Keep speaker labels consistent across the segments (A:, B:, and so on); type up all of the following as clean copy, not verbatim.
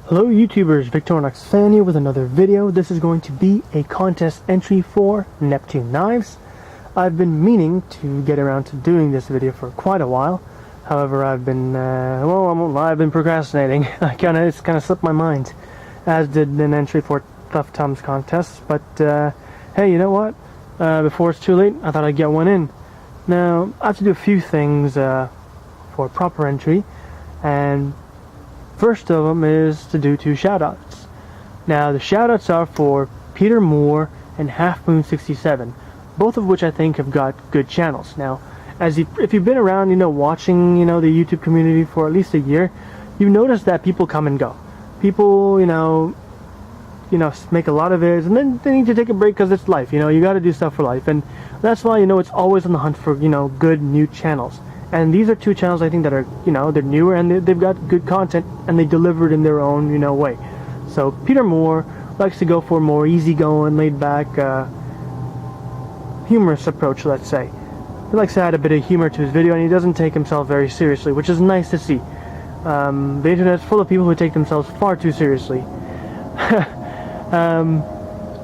A: Hello YouTubers, Pietermoore fan here with another video. This is going to be a contest entry for NeptuneKnives. I've been meaning to get around to doing this video for quite a while. However, I've been, well, I won't lie, I've been procrastinating. It's kind of slipped my mind, as did an entry for Tough Tums contest. But, hey, you know what? Before it's too late, I thought I'd get one in. Now, I have to do a few things for proper entry, and first of them is to do 2 shoutouts. Now the shoutouts are for Pietermoore and HalfMoon67, both of which I think have got good channels. Now, if you've been around, watching, the YouTube community for at least a year, you notice that people come and go. People, make a lot of videos and then they need to take a break because it's life. You got to do stuff for life, and that's why it's always on the hunt for good new channels. And these are 2 channels I think that are, they're newer and they've got good content and they deliver it in their own, way. So Pietermoore likes to go for a more easygoing, laid-back, humorous approach, let's say. He likes to add a bit of humor to his video, and he doesn't take himself very seriously, which is nice to see. The internet's full of people who take themselves far too seriously.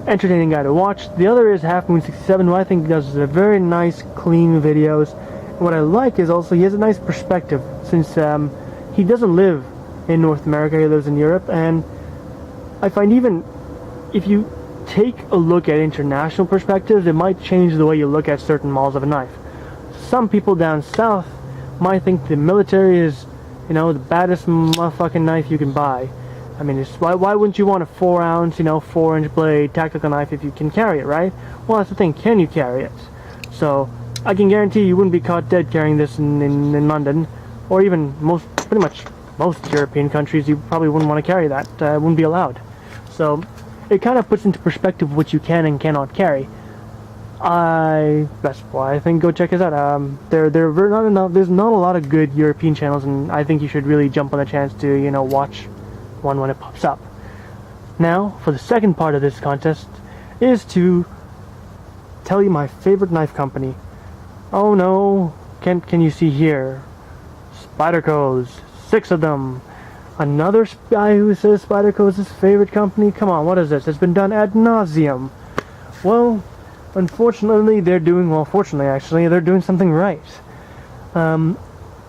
A: Entertaining guy to watch. The other is HalfMoon67, who I think does very nice, clean videos. What I like is also he has a nice perspective, since he doesn't live in North America, he lives in Europe, and I find even if you take a look at international perspectives, it might change the way you look at certain models of a knife. Some people down south might think the military is, the baddest motherfucking knife you can buy. I mean, why wouldn't you want a 4-ounce, 4-inch blade tactical knife if you can carry it, right? Well, that's the thing, can you carry it? So I can guarantee you wouldn't be caught dead carrying this in London, or even pretty much most European countries. You probably wouldn't want to carry that. It wouldn't be allowed. So it kind of puts into perspective what you can and cannot carry. That's why I think go check this out. There's not a lot of good European channels, and I think you should really jump on the chance to watch one when it pops up. Now, for the second part of this contest, is to tell you my favorite knife company. Oh no, can you see here? Spyderco's, 6 of them. Another guy who says Spyderco's his favorite company? Come on, what is this? It's been done ad nauseum. Well, unfortunately, fortunately actually, they're doing something right. When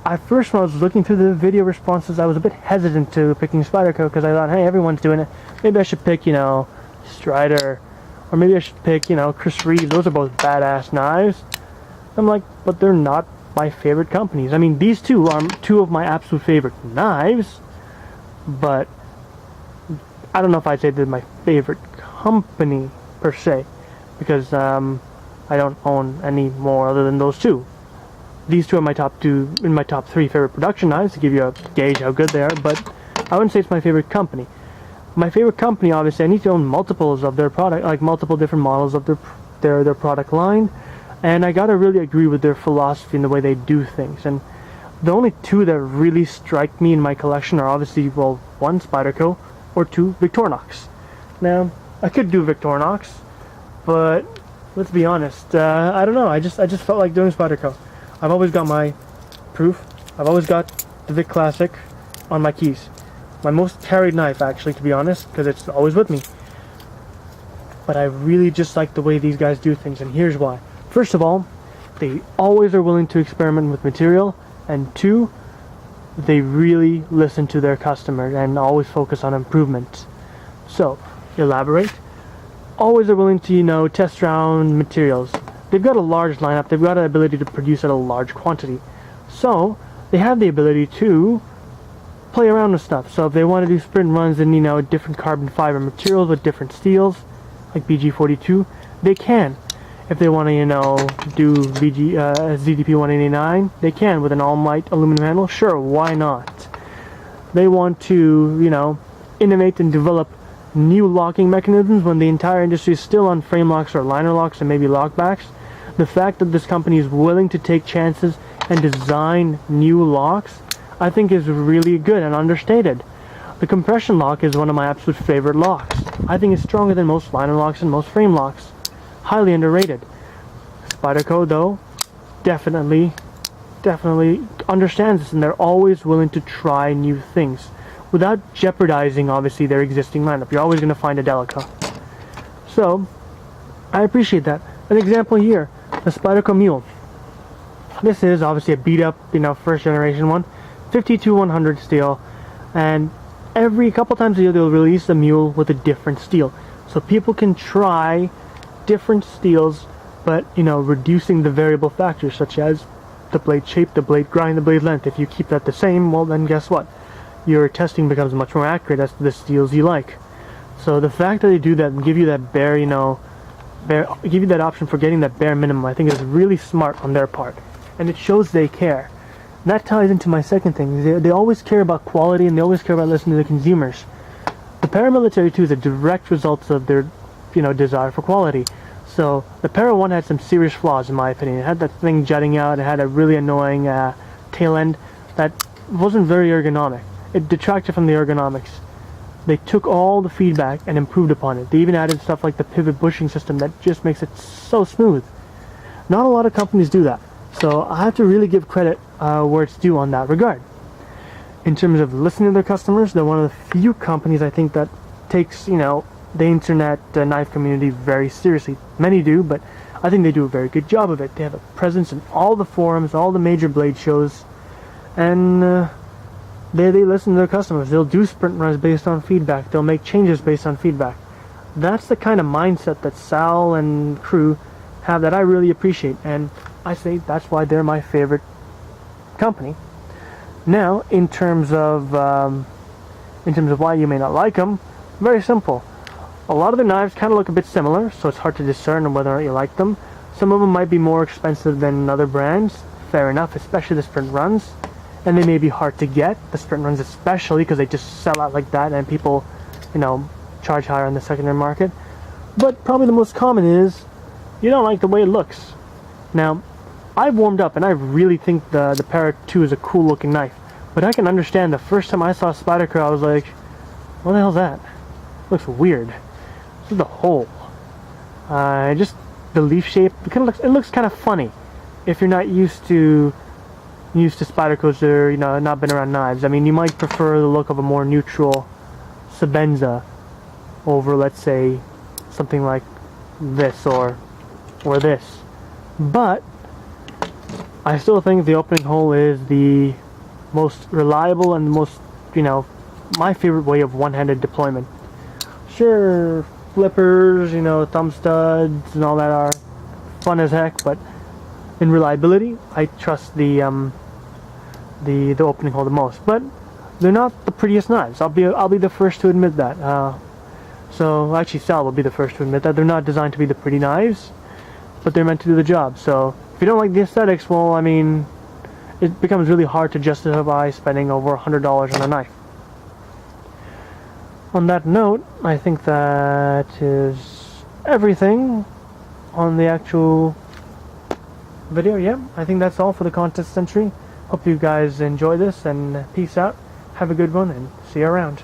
A: I was looking through the video responses, I was a bit hesitant to picking Spyderco because I thought, hey, everyone's doing it. Maybe I should pick, Strider, or maybe I should pick, Chris Reeves. Those are both badass knives. I'm like, but they're not my favorite companies. I mean, these 2 are 2 of my absolute favorite knives, but I don't know if I'd say they're my favorite company per se, because I don't own any more other than those 2. These 2 are my top 3 favorite production knives, to give you a gauge how good they are, but I wouldn't say it's my favorite company. My favorite company, obviously, I need to own multiples of their product, like multiple different models of their product line. And I gotta really agree with their philosophy and the way they do things. And the only 2 that really strike me in my collection are obviously, well, 1 Spyderco, or 2 Victorinox. Now, I could do Victorinox, but let's be honest, I don't know. I just felt like doing Spyderco. I've always got my proof. I've always got the Vic Classic on my keys. My most carried knife, actually, to be honest, because it's always with me. But I really just like the way these guys do things, and here's why. First of all, they always are willing to experiment with material, and 2, they really listen to their customers and always focus on improvement. So, elaborate. Always are willing to, test around materials. They've got a large lineup, they've got an ability to produce at a large quantity. So, they have the ability to play around with stuff. So if they want to do sprint runs in, different carbon fiber materials with different steels, like BG42, they can. If they want to, do ZDP 189, they can with an all-might aluminum handle. Sure, why not? They want to, innovate and develop new locking mechanisms when the entire industry is still on frame locks or liner locks and maybe lockbacks. The fact that this company is willing to take chances and design new locks, I think is really good and understated. The compression lock is one of my absolute favorite locks. I think it's stronger than most liner locks and most frame locks. Highly underrated. Spyderco, though, definitely understands this, and they're always willing to try new things. without jeopardizing, obviously, their existing lineup. You're always going to find a Delica. So, I appreciate that. An example here, the Spyderco Mule. This is obviously a beat-up, first generation one. 52-100 steel. And every couple times a year, they'll release a Mule with a different steel. So people can try different steels, but, reducing the variable factors, such as the blade shape, the blade grind, the blade length. If you keep that the same, well, then guess what? Your testing becomes much more accurate as to the steels you like. So the fact that they do that and give you that give you that option for getting that bare minimum, I think is really smart on their part. And it shows they care. And that ties into my second thing. They always care about quality, and they always care about listening to the consumers. The Paramilitary 2 is a direct result of their, desire for quality. So the Para 1 had some serious flaws, in my opinion. It had that thing jutting out. It had a really annoying tail end that wasn't very ergonomic. It detracted from the ergonomics. They took all the feedback and improved upon it. They even added stuff like the pivot bushing system that just makes it so smooth. Not a lot of companies do that. So I have to really give credit where it's due on that regard. In terms of listening to their customers, they're one of the few companies I think that takes, the internet knife community very seriously. Many do, but I think they do a very good job of it. They have a presence in all the forums, all the major blade shows, and they listen to their customers. They'll do sprint runs based on feedback. They'll make changes based on feedback. That's the kind of mindset that Sal and crew have that I really appreciate, and I say that's why they're my favorite company. Now, in terms of why you may not like them, very simple. A lot of the knives kind of look a bit similar, so it's hard to discern whether or not you like them. Some of them might be more expensive than other brands, fair enough, especially the sprint runs. And they may be hard to get, the sprint runs especially, because they just sell out like that and people, charge higher on the secondary market. But probably the most common is, you don't like the way it looks. Now, I've warmed up and I really think the Para 2 is a cool looking knife. But I can understand the first time I saw Spyderco, I was like, what the hell's that? It looks weird. This is the hole. Just the leaf shape, it looks kind of funny if you're not used to Spydercos that are, not been around knives. I mean, you might prefer the look of a more neutral Sebenza over, let's say, something like this or this. But I still think the opening hole is the most reliable and the most, my favorite way of one-handed deployment. Sure, flippers, thumb studs and all that are fun as heck, but in reliability, I trust the opening hole the most. But they're not the prettiest knives. I'll be the first to admit that. So actually, Sal will be the first to admit that they're not designed to be the pretty knives, but they're meant to do the job. So if you don't like the aesthetics, well, I mean, it becomes really hard to justify spending over $100 on a knife. On that note, I think that is everything on the actual video. Yeah, I think that's all for the contest entry. Hope you guys enjoy this, and peace out. Have a good one, and see you around.